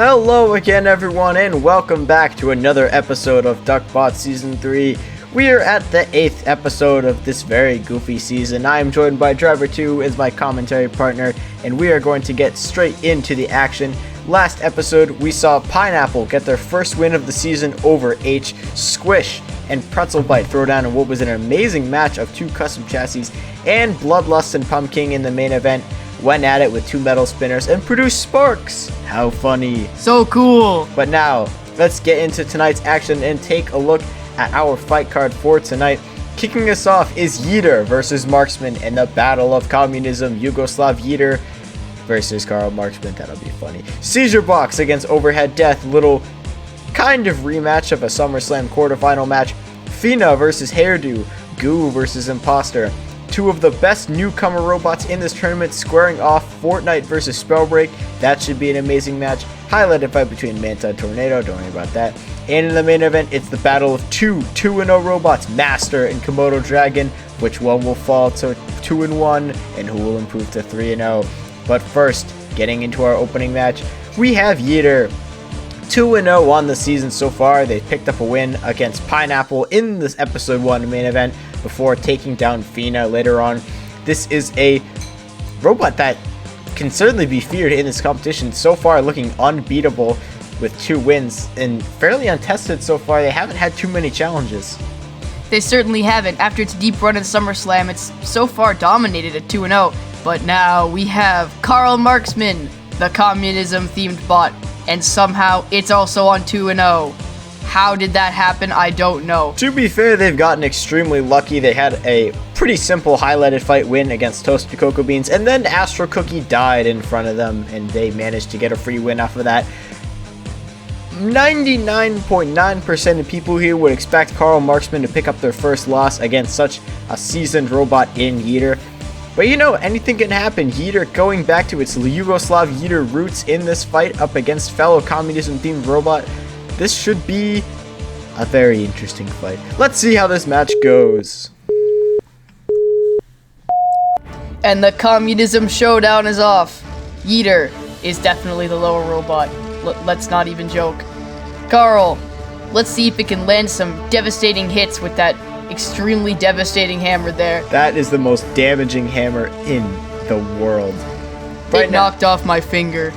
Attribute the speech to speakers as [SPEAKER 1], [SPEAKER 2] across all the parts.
[SPEAKER 1] Hello again everyone and welcome back to another episode of DuckBots Season 3. We are at the 8th episode of this very goofy season. I am joined by Driver2 as my commentary partner, and we are going to get straight into the action. Last episode, we saw Pineapple get their first win of the season over H, Squish and Pretzel Bite throw down in what was an amazing match of two custom chassis, and Bloodlust and Pumpkin in the main event went at it with two metal spinners and produced sparks. How funny.
[SPEAKER 2] So cool.
[SPEAKER 1] But now, let's get into tonight's action and take a look at our fight card for tonight. Kicking us off is Yeeter versus Marksman in the Battle of Communism. Yugoslav Yeeter versus Karl Marksman. That'll be funny. Seizure Box against Overhead Death. Little kind of rematch of a SummerSlam quarterfinal match. Fina versus Hairdo. Goo versus Imposter. Two of the best newcomer robots in this tournament squaring off. Fortnite versus Spellbreak. That should be an amazing match. Highlighted fight between Manta and Tornado. Don't worry about that. And in the main event, it's the battle of two 2-0 robots, Master and Komodo Dragon. Which one will fall to 2-1 and who will improve to 3-0? But first, getting into our opening match, we have Yeeter. 2-0 on the season so far. They picked up a win against Pineapple in this episode 1 main event before taking down Fina later on. This is a robot that can certainly be feared in this competition. So far looking unbeatable with 2 wins and fairly untested so far. They haven't had too many challenges.
[SPEAKER 2] They certainly haven't. After its deep run in SummerSlam, it's so far dominated at 2-0. But now we have Karl Marksman, the communism-themed bot, and somehow it's also on 2-0. How did that happen? I don't know.
[SPEAKER 1] To be fair, they've gotten extremely lucky. They had a pretty simple highlighted fight win against Toasted Cocoa Beans, and then Astro Cookie died in front of them, and they managed to get a free win off of that. 99.9% of people here would expect Karl Marksman to pick up their first loss against such a seasoned robot in Yeeter. But you know, anything can happen. Yeeter going back to its Yugoslav Yeeter roots in this fight up against fellow communism-themed robot. This should be a very interesting fight. Let's see how this match goes.
[SPEAKER 2] And the communism showdown is off. Yeeter is definitely the lower robot. Let's not even joke. Karl, let's see if it can land some devastating hits with that extremely devastating hammer there.
[SPEAKER 1] That is the most damaging hammer in the world.
[SPEAKER 2] It knocked off my finger.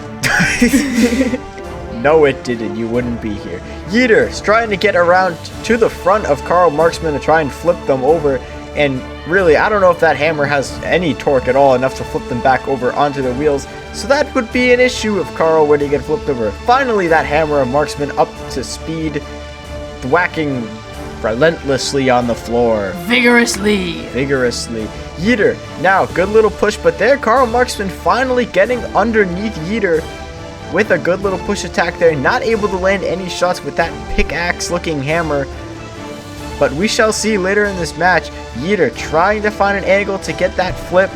[SPEAKER 1] No, it didn't. You wouldn't be here. Yeeter is trying to get around to the front of Karl Marksman to try and flip them over. And really, I don't know if that hammer has any torque at all enough to flip them back over onto the wheels. So that would be an issue if Karl were to get flipped over. Finally, that hammer of Marksman up to speed, whacking relentlessly on the floor.
[SPEAKER 2] Vigorously.
[SPEAKER 1] Yeeter, now, good little push, but there Karl Marksman finally getting underneath Yeeter with a good little push attack there. Not able to land any shots with that pickaxe-looking hammer. But we shall see later in this match, Yeeter trying to find an angle to get that flip.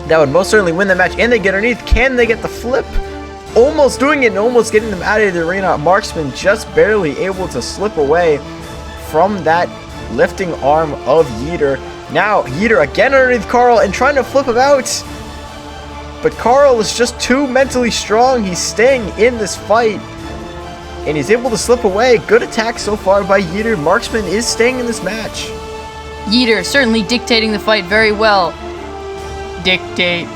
[SPEAKER 1] That would most certainly win the match, and they get underneath. Can they get the flip? Almost doing it and almost getting them out of the arena. Marksman just barely able to slip away from that lifting arm of Yeeter. Now, Yeeter again underneath Karl and trying to flip him out. But Karl is just too mentally strong. He's staying in this fight. And he's able to slip away. Good attack so far by Yeeter. Marksman is staying in this match.
[SPEAKER 2] Yeeter certainly dictating the fight very well. Dictate.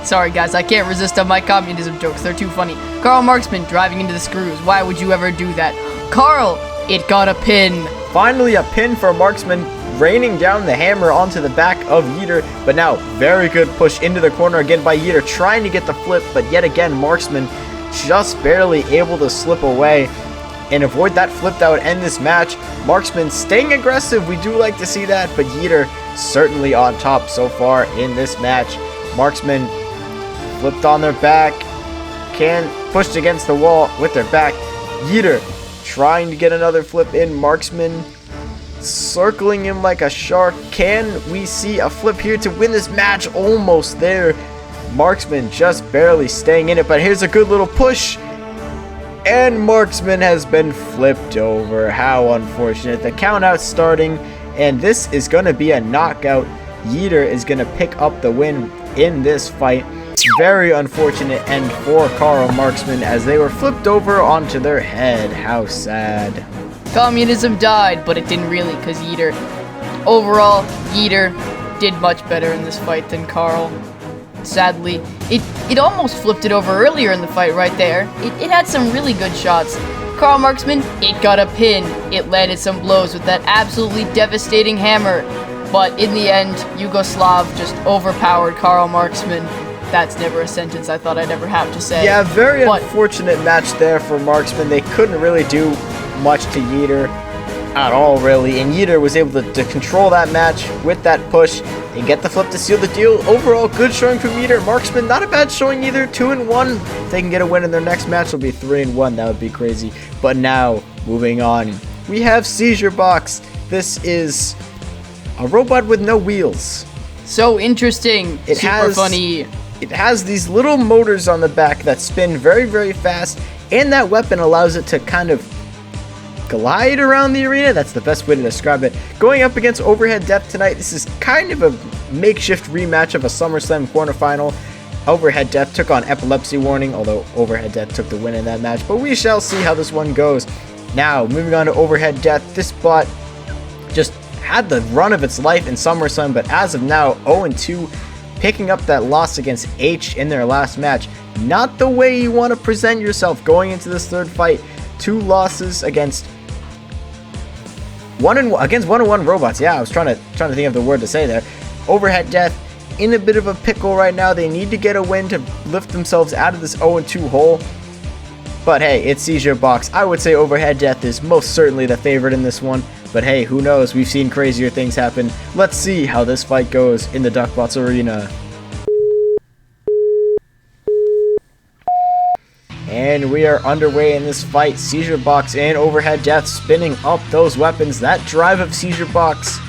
[SPEAKER 2] Sorry guys, I can't resist on my communism jokes. They're too funny. Karl Marksman driving into the screws. Why would you ever do that? Karl, it got a pin.
[SPEAKER 1] Finally a pin for Marksman, raining down the hammer onto the back of Yeeter. But now, very good push into the corner again by Yeeter, trying to get the flip. But yet again, Marksman just barely able to slip away and avoid that flip that would end this match. Marksman staying aggressive. We do like to see that, but Yeeter certainly on top so far in this match. Marksman flipped on their back, pushed against the wall with their back. Yeeter trying to get another flip in. Marksman circling him like a shark. Can we see a flip here to win this match? Almost there. Marksman just barely staying in it, but here's a good little push. And Marksman has been flipped over. How unfortunate. The count out starting, and this is going to be a knockout. Yeeter is going to pick up the win in this fight. Very unfortunate end for Karl Marxman as they were flipped over onto their head. How sad.
[SPEAKER 2] Communism died, but it didn't really, because Yeater. Overall, Yeater did much better in this fight than Karl. Sadly, it almost flipped it over earlier in the fight right there. It had some really good shots. Karl Marxman, it got a pin. It landed some blows with that absolutely devastating hammer. But in the end, Yugoslav just overpowered Karl Marxman. That's never a sentence I thought I'd ever have to say.
[SPEAKER 1] Yeah, very unfortunate match there for Marxman. They couldn't really do much to Yeater at all, really. And Yeater was able to control that match with that push and get the flip to seal the deal. Overall, good showing from Yeater. Marxman, not a bad showing either. 2-1. If they can get a win in their next match, it'll be 3-1. That would be crazy. But now, moving on, we have Seizure Box. This is a robot with no wheels.
[SPEAKER 2] So interesting. Super funny.
[SPEAKER 1] It has these little motors on the back that spin very, very fast, and that weapon allows it to kind of glide around the arena. That's the best way to describe it. Going up against Overhead Death tonight, this is kind of a makeshift rematch of a SummerSlam quarterfinal. Overhead Death took on Epilepsy Warning, although Overhead Death took the win in that match, but we shall see how this one goes. Now, moving on to Overhead Death, this bot just had the run of its life in SummerSlam, but as of now, 0-2, picking up that loss against H in their last match. Not the way you want to present yourself going into this third fight. 2 losses against 1-1 robots. Yeah, I was trying to think of the word to say there. Overhead Death in a bit of a pickle right now. They need to get a win to lift themselves out of this 0-2 hole. But hey, it's Seizure Box. I would say Overhead Death is most certainly the favorite in this one. But hey, who knows? We've seen crazier things happen. Let's see how this fight goes in the DuckBots arena. And we are underway in this fight. Seizure Box and Overhead Death spinning up those weapons. That drive of Seizure Box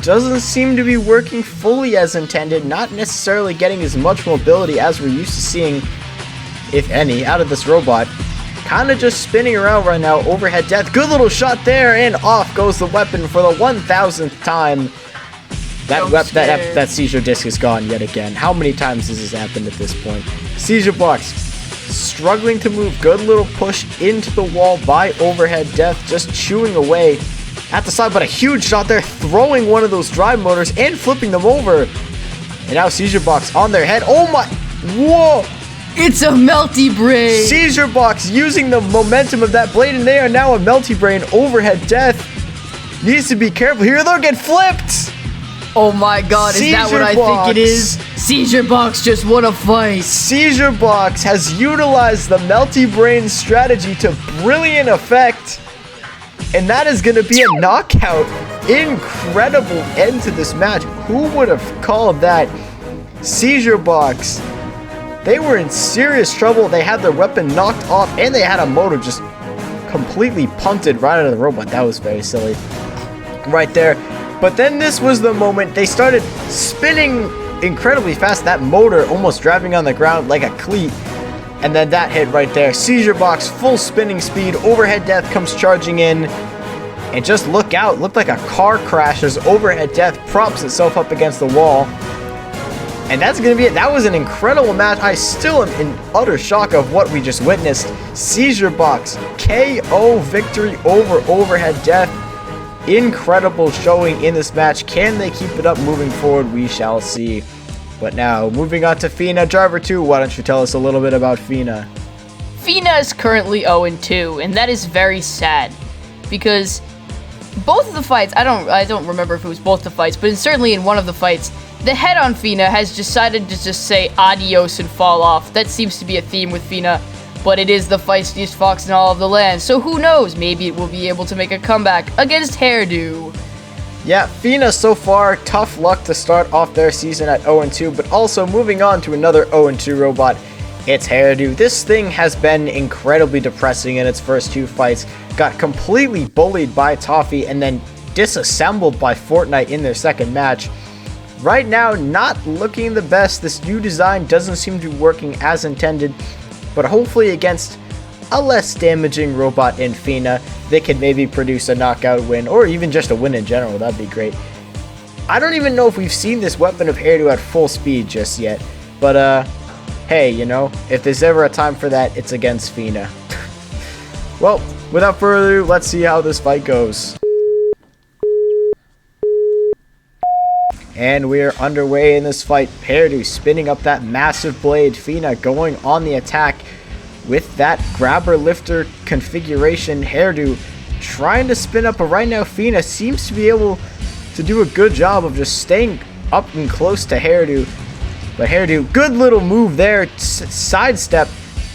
[SPEAKER 1] doesn't seem to be working fully as intended. Not necessarily getting as much mobility as we're used to seeing, if any, out of this robot. Kind of just spinning around right now. Overhead Death. Good little shot there, and off goes the weapon for the 1000th time. That seizure disc is gone yet again. How many times has this happened at this point? Seizure Box struggling to move. Good little push into the wall by Overhead Death, just chewing away at the side, but a huge shot there, throwing one of those drive motors and flipping them over. And now Seizure Box on their head. Oh my, whoa!
[SPEAKER 2] It's a melty brain!
[SPEAKER 1] Seizure Box using the momentum of that blade, and they are now a melty brain. Overhead Death needs to be careful here. They'll get flipped!
[SPEAKER 2] Oh my god, is that what I think it is? Seizure Box just won a fight.
[SPEAKER 1] Seizure Box has utilized the melty brain strategy to brilliant effect. And that is going to be a knockout. Incredible end to this match. Who would have called that? Seizure Box. They were in serious trouble. They had their weapon knocked off, and they had a motor just completely punted right out of the robot. That was very silly right there. But then this was the moment they started spinning incredibly fast. That motor almost driving on the ground like a cleat. And then that hit right there. Seizure Box, full spinning speed. Overhead Death comes charging in. And just look out. Looked like a car crash as Overhead Death props itself up against the wall. And that's going to be it. That was an incredible match. I still am in utter shock of what we just witnessed. Seizure Box, KO victory over Overhead Death. Incredible showing in this match. Can they keep it up moving forward? We shall see. But now, moving on to Fina. Driver 2, why don't you tell us a little bit about Fina?
[SPEAKER 2] Fina is currently 0-2, and that is very sad. Because both of the fights, I don't remember if it was both the fights, but certainly in one of the fights, the head on Fina has decided to just say adios and fall off. That seems to be a theme with Fina, but it is the feistiest fox in all of the land, so who knows, maybe it will be able to make a comeback against Hairdo.
[SPEAKER 1] Yeah, Fina so far, tough luck to start off their season at 0-2, but also moving on to another 0-2 robot, it's Hairdo. This thing has been incredibly depressing in its first 2 fights, got completely bullied by Toffee and then disassembled by Fortnite in their second match. Right now, not looking the best. This new design doesn't seem to be working as intended, but hopefully against a less damaging robot in Fina, they could maybe produce a knockout win, or even just a win in general. That'd be great. I don't even know if we've seen this weapon of Hairdo at full speed just yet. But, hey, you know, if there's ever a time for that, it's against Fina. Well, without further ado, let's see how this fight goes. And we're underway in this fight. Hairdo spinning up that massive blade. Fina going on the attack with that grabber lifter configuration. Hairdo trying to spin up, but right now Fina seems to be able to do a good job of just staying up and close to Hairdo. But Hairdo, good little move there, sidestep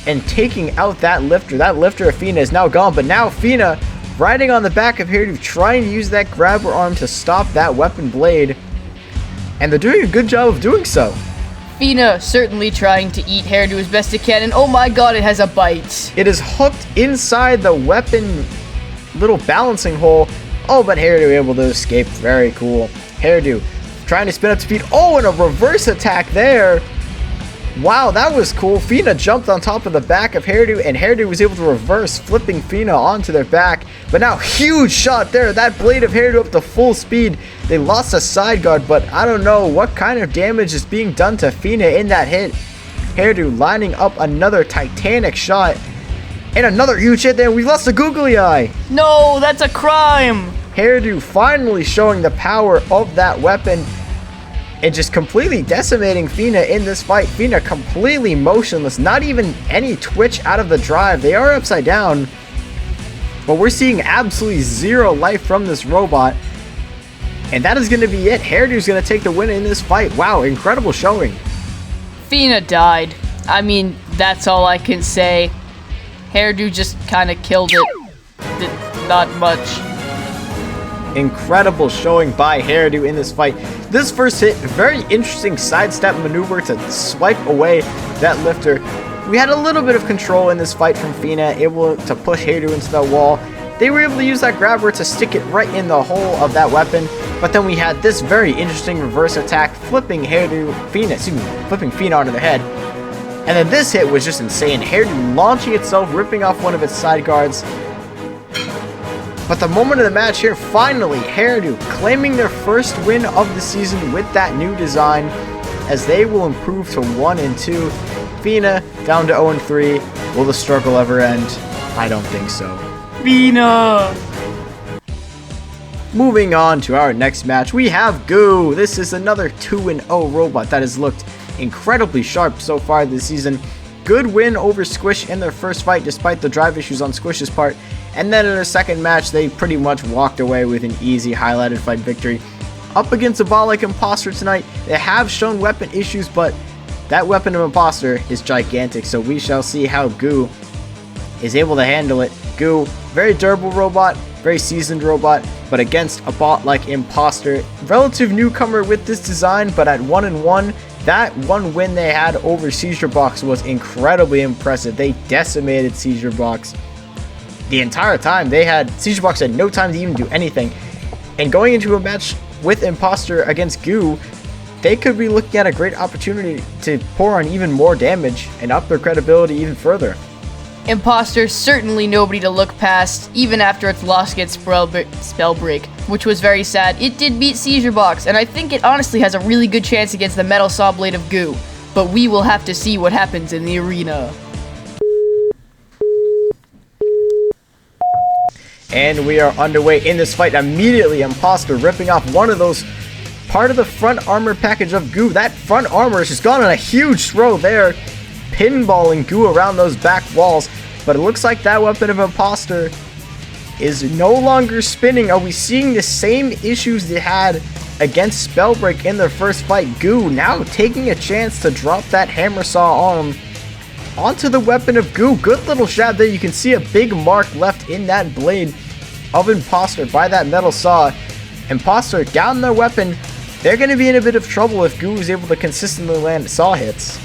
[SPEAKER 1] and taking out that lifter. That lifter of Fina is now gone, but now Fina riding on the back of Hairdo, trying to use that grabber arm to stop that weapon blade. And they're doing a good job of doing so.
[SPEAKER 2] Fina certainly trying to eat Hairdo as best it can, and oh my god, it has a bite.
[SPEAKER 1] It is hooked inside the weapon little balancing hole. Oh, but Hairdo able to escape. Very cool. Hairdo trying to spin up to speed. Oh, and a reverse attack there. Wow, that was cool. Fina jumped on top of the back of Hairdo, and Hairdo was able to reverse, flipping Fina onto their back. But now, huge shot there. That blade of Hairdo up to full speed. They lost a side guard, but I don't know what kind of damage is being done to Fina in that hit. Hairdo lining up another titanic shot. And another huge hit there. We lost a googly eye.
[SPEAKER 2] No, that's a crime.
[SPEAKER 1] Hairdo finally showing the power of that weapon and just completely decimating Fina in this fight. Fina completely motionless, not even any twitch out of the drive. They are upside down, but we're seeing absolutely zero life from this robot. And that is going to be it. Hairdo's going to take the win in this fight. Wow, incredible showing.
[SPEAKER 2] Fina died. I mean, that's all I can say. Hairdo just kind of killed it. Not much.
[SPEAKER 1] Incredible showing by Hairdo in this fight. This first hit, very interesting sidestep maneuver to swipe away that lifter. We had a little bit of control in this fight from Fina, able to push Hairdo into the wall. They were able to use that grabber to stick it right in the hole of that weapon. But then we had this very interesting reverse attack, flipping Fina onto the head. And then this hit was just insane. Hairdo launching itself, ripping off one of its side guards. But the moment of the match here, finally, Hairdo claiming their first win of the season with that new design, as they will improve to 1-2. Fina down to 0-3. Will the struggle ever end? I don't think so.
[SPEAKER 2] Fina!
[SPEAKER 1] Moving on to our next match, we have Goo. This is another 2-0 robot that has looked incredibly sharp so far this season. Good win over Squish in their first fight despite the drive issues on Squish's part. And then in their second match, they pretty much walked away with an easy highlighted fight victory. Up against a bot like Imposter tonight, they have shown weapon issues, but that weapon of Imposter is gigantic, so we shall see how Goo is able to handle it. Goo, very durable robot, very seasoned robot, but against a bot like Imposter, relative newcomer with this design, but at 1-1, that one win they had over Seizure Box was incredibly impressive. They decimated Seizure Box. The entire time Seizure Box had no time to even do anything. And going into a match with Imposter against Goo, they could be looking at a great opportunity to pour on even more damage and up their credibility even further.
[SPEAKER 2] Imposter certainly nobody to look past, even after its loss against Spellbreak, which was very sad. It did beat Seizure Box, and I think it honestly has a really good chance against the Metal Saw Blade of Goo. But we will have to see what happens in the arena.
[SPEAKER 1] And we are underway in this fight. Immediately, Imposter ripping off one of those part of the front armor package of Goo. That front armor has just gone on a huge throw there, pinballing Goo around those back walls. But it looks like that weapon of Imposter is no longer spinning. Are we seeing the same issues they had against Spellbreak in their first fight? Goo now taking a chance to drop that hammer saw arm onto the weapon of Goo. Good little shot there. You can see a big mark left in that blade of Imposter by that metal saw. Imposter down their weapon. They're going to be in a bit of trouble if Goo is able to consistently land saw hits.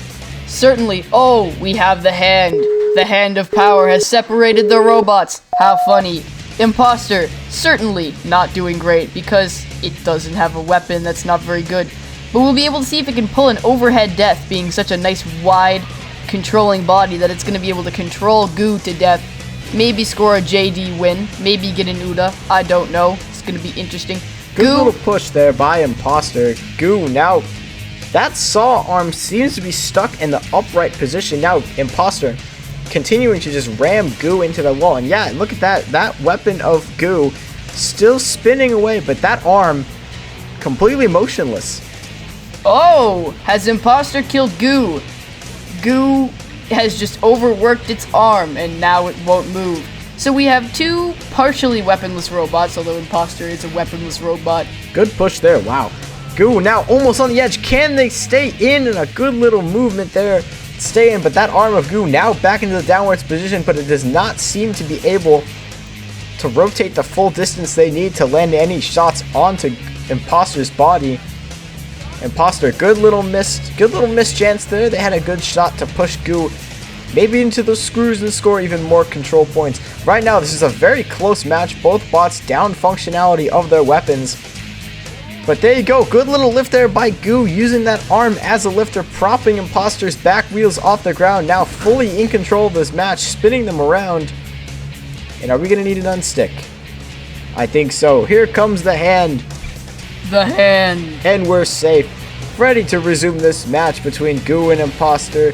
[SPEAKER 2] Certainly. Oh, we have the hand. The hand of power has separated the robots. How funny. Imposter certainly not doing great because it doesn't have a weapon that's not very good. But we'll be able to see if it can pull an overhead death, being such a nice wide controlling body that it's going to be able to control Goo to death. Maybe score a JD win. Maybe get an Uda. I don't know. It's going to be interesting.
[SPEAKER 1] Good little push there by Imposter. Goo now That saw arm seems to be stuck in the upright position. Now, Imposter continuing to just ram Goo into the wall. And yeah, look at that. That weapon of Goo still spinning away, but that arm completely motionless.
[SPEAKER 2] Oh, has Imposter killed Goo? Goo has just overworked its arm, and now it won't move. So we have two partially weaponless robots, although Imposter is a weaponless robot.
[SPEAKER 1] Good push there, wow. Goo now almost on the edge. Can they stay in? And a good little movement there. Stay in, but that arm of Goo now back into the downwards position, but it does not seem to be able to rotate the full distance they need to land any shots onto Imposter's body. Imposter, good little miss chance there. They had a good shot to push Goo maybe into those screws and score even more control points. Right now, this is a very close match. Both bots down functionality of their weapons. But there you go, good little lift there by Goo, using that arm as a lifter, propping Imposter's back wheels off the ground, now fully in control of this match, spinning them around. And are we going to need an unstick? I think so. Here comes the hand.
[SPEAKER 2] The hand.
[SPEAKER 1] And we're safe. Ready to resume this match between Goo and Imposter.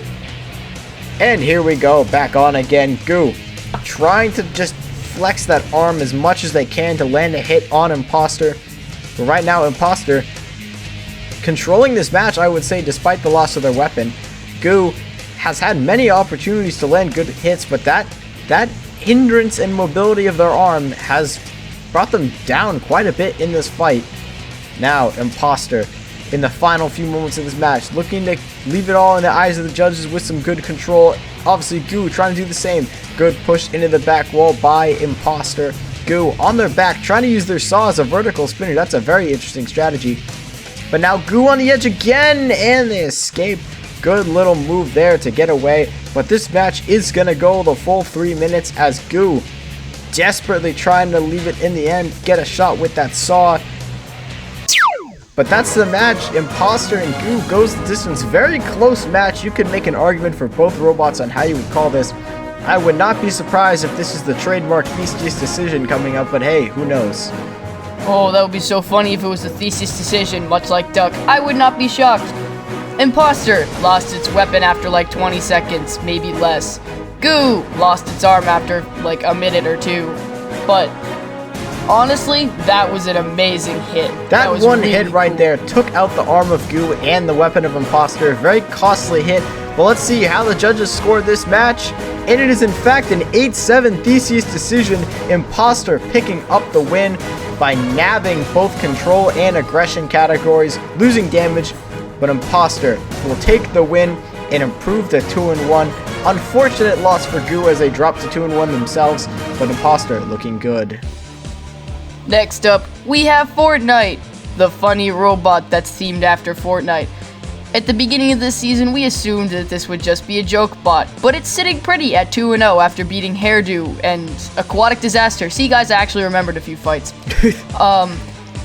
[SPEAKER 1] And here we go, back on again. Goo trying to just flex that arm as much as they can to land a hit on Imposter. But right now, Imposter controlling this match, I would say, despite the loss of their weapon. Goo has had many opportunities to land good hits, but that hindrance and mobility of their arm has brought them down quite a bit in this fight. Now, Imposter, in the final few moments of this match, looking to leave it all in the eyes of the judges with some good control. Obviously, Goo trying to do the same. Good push into the back wall by Imposter. Goo on their back, trying to use their saw as a vertical spinner. That's a very interesting strategy. But now Goo on the edge again, and they escape. Good little move there to get away. But this match is going to go the full 3 minutes as Goo desperately trying to leave it in the end, get a shot with that saw. But that's the match. Imposter and Goo goes the distance. Very close match. You could make an argument for both robots on how you would call this. I would not be surprised if this is the trademark Theseus decision coming up, but hey, who knows?
[SPEAKER 2] Oh, that would be so funny if it was a Theseus decision, much like Duck. I would not be shocked. Imposter lost its weapon after like 20 seconds, maybe less. Goo lost its arm after like a minute or two. But honestly, that was an amazing hit.
[SPEAKER 1] That
[SPEAKER 2] was
[SPEAKER 1] one
[SPEAKER 2] really
[SPEAKER 1] hit right
[SPEAKER 2] cool.
[SPEAKER 1] there took out the arm of Goo and the weapon of Imposter. Very costly hit. But let's see how the judges scored this match. And it is in fact an 8-7 Theseus decision. Imposter picking up the win by nabbing both control and aggression categories, losing damage. But Imposter will take the win and improve to 2-1. Unfortunate loss for Goo as they dropped to 2-1 themselves. But Imposter looking good.
[SPEAKER 2] Next up, we have Fortnite, the funny robot that's themed after Fortnite. At the beginning of this season, we assumed that this would just be a joke bot, but it's sitting pretty at 2-0 after beating Hairdo and Aquatic Disaster. See guys, I actually remembered a few fights.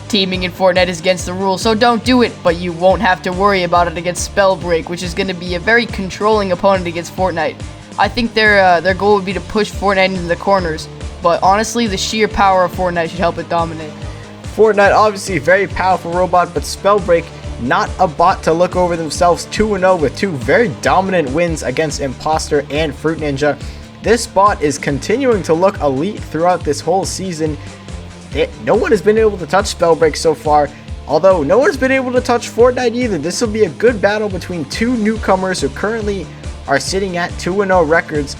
[SPEAKER 2] Teaming in Fortnite is against the rules, so don't do it, but you won't have to worry about it against Spellbreak, which is going to be a very controlling opponent against Fortnite. I think their goal would be to push Fortnite into the corners, but honestly, the sheer power of Fortnite should help it dominate.
[SPEAKER 1] Fortnite, obviously a very powerful robot, but Spellbreak, not a bot to look over themselves. 2-0 with two very dominant wins against Imposter and Fruit Ninja. This bot is continuing to look elite throughout this whole season. No one has been able to touch Spellbreak so far, although no one has been able to touch Fortnite either. This will be a good battle between two newcomers who currently are sitting at 2-0 records.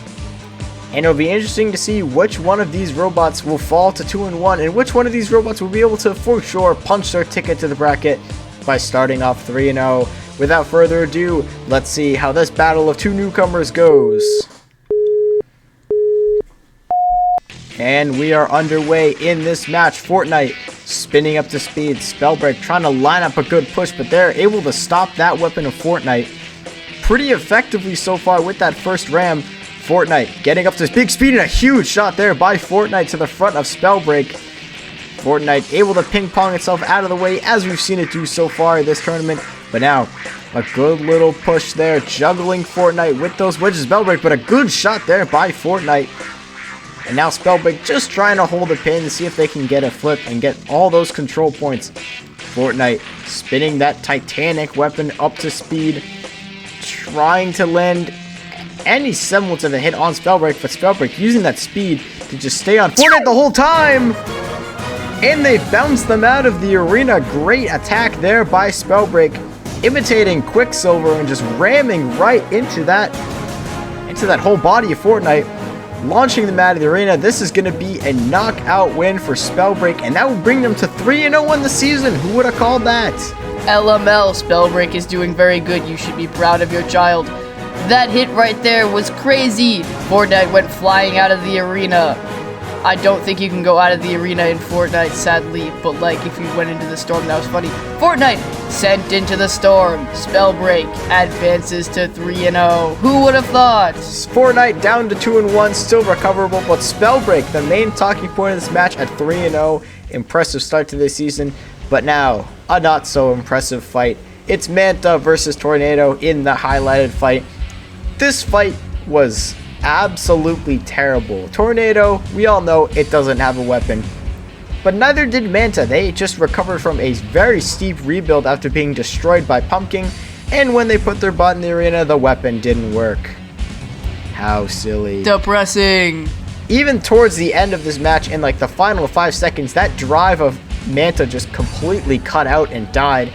[SPEAKER 1] And it'll be interesting to see which one of these robots will fall to 2-1 and which one of these robots will be able to, for sure, punch their ticket to the bracket by starting off 3-0. Without further ado, let's see how this battle of two newcomers goes. And we are underway in this match. Fortnite spinning up to speed. Spellbreak trying to line up a good push, but they're able to stop that weapon of Fortnite pretty effectively so far with that first ram. Fortnite getting up to big speed and a huge shot there by Fortnite to the front of Spellbreak. Fortnite able to ping pong itself out of the way as we've seen it do so far in this tournament. But now a good little push there, juggling Fortnite with those wedges. Spellbreak, but a good shot there by Fortnite. And now Spellbreak just trying to hold the pin to see if they can get a flip and get all those control points. Fortnite spinning that Titanic weapon up to speed, trying to land any semblance of a hit on Spellbreak, but Spellbreak using that speed to just stay on Fortnite the whole time. And they bounce them out of the arena. Great attack there by Spellbreak, imitating Quicksilver and just ramming right into that whole body of Fortnite, launching them out of the arena. This is going to be a knockout win for Spellbreak, and that will bring them to 3-0 in the season. Who would have called that?
[SPEAKER 2] LML, Spellbreak is doing very good. You should be proud of your child. That hit right there was crazy. Fortnite went flying out of the arena. I don't think you can go out of the arena in Fortnite, sadly, but like if you went into the storm, that was funny. Fortnite sent into the storm. Spellbreak advances to 3-0. Who would have thought?
[SPEAKER 1] Fortnite down to 2-1, still recoverable, but Spellbreak, the main talking point of this match, at 3-0. Impressive start to this season, but now a not so impressive fight. It's Manta versus Tornado in the highlighted fight. This fight was absolutely terrible. Tornado, we all know it doesn't have a weapon, but neither did Manta. They just recovered from a very steep rebuild after being destroyed by Pumpkin, and when they put their bot in the arena, the weapon didn't work. How silly.
[SPEAKER 2] Depressing.
[SPEAKER 1] Even towards the end of this match, in like the final 5 seconds, that drive of Manta just completely cut out and died.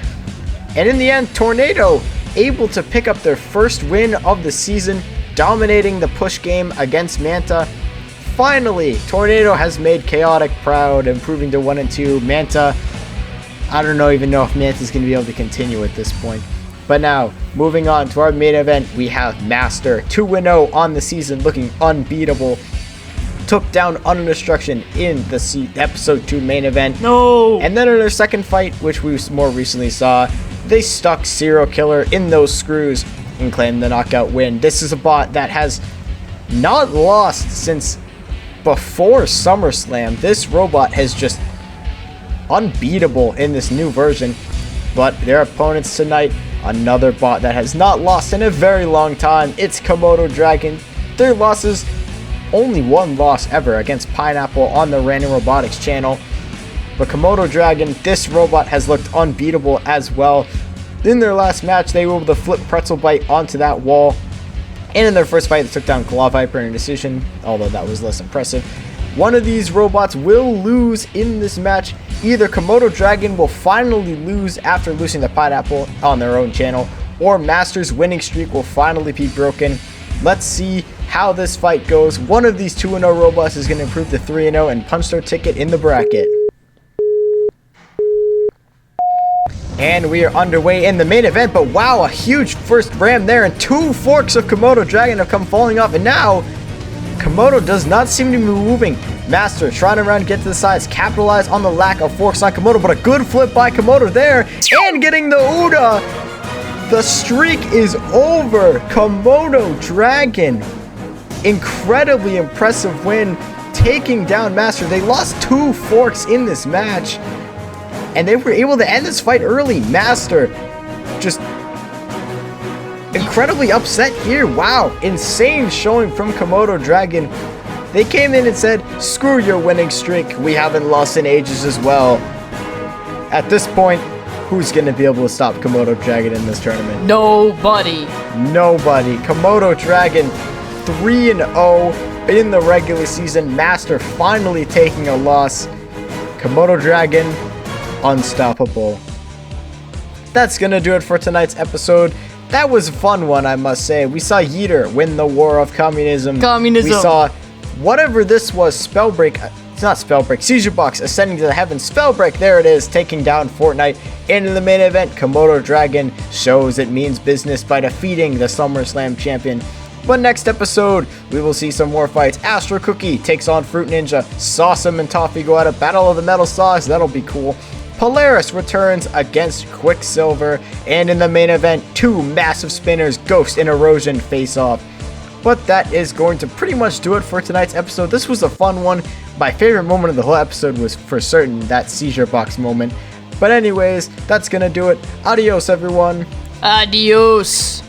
[SPEAKER 1] And in the end, Tornado able to pick up their first win of the season, dominating the push game against Manta. Finally, Tornado has made Chaotic proud, improving to 1-2. Manta, I don't even know if Manta's going to be able to continue at this point. But now, moving on to our main event, we have Master, 2-0 on the season, looking unbeatable. Took down Undestruction in the episode 2 main event.
[SPEAKER 2] No!
[SPEAKER 1] And then in their second fight, which we more recently saw, they stuck Serial Killer in those screws and claimed the knockout win. This is a bot that has not lost since before SummerSlam. This robot has just unbeatable in this new version. But their opponents tonight, another bot that has not lost in a very long time. It's Komodo Dragon. Their losses, only one loss ever against Pineapple on the Random Robotics channel. But Komodo Dragon, this robot has looked unbeatable as well. In their last match, they were able to flip Pretzel Bite onto that wall. And in their first fight, they took down Claw Viper in a decision, although that was less impressive. One of these robots will lose in this match. Either Komodo Dragon will finally lose after losing the Pineapple on their own channel, or Master's winning streak will finally be broken. Let's see how this fight goes. One of these 2-0 robots is going to improve to 3-0 and punch their ticket in the bracket. And we are underway in the main event, but wow, a huge first ram there, and 2 forks of Komodo Dragon have come falling off, and now Komodo does not seem to be moving. Master trying to get to the sides, capitalize on the lack of forks on Komodo, but a good flip by Komodo there, and getting the Uda. The streak is over. Komodo Dragon, incredibly impressive win, taking down Master. They lost 2 forks in this match, and they were able to end this fight early. Master just incredibly upset here. Wow, insane showing from Komodo Dragon. They came in and said, screw your winning streak, we haven't lost in ages as well. At this point, who's going to be able to stop Komodo Dragon in this tournament?
[SPEAKER 2] Nobody.
[SPEAKER 1] Nobody. Komodo Dragon 3-0 in the regular season. Master finally taking a loss. Komodo Dragon unstoppable. That's gonna do it for tonight's episode. That was a fun one, I must say. We saw Yeeter win the war of communism. We saw whatever this was, Spellbreak, it's not Spellbreak, Seizure Box ascending to the heavens. Spellbreak, there it is, taking down Fortnite. And in the main event, Komodo Dragon shows it means business by defeating the SummerSlam champion. But next episode, we will see some more fights. Astro Cookie takes on Fruit Ninja. Sawsome and Toffee go at a battle of the metal saws. That'll be cool. Polaris returns against Quicksilver. And in the main event, 2 massive spinners, Ghost and Erosion, face off. But that is going to pretty much do it for tonight's episode. This was a fun one. My favorite moment of the whole episode was for certain that Seizure Box moment. But anyways, that's gonna do it. Adios, everyone.
[SPEAKER 2] Adios.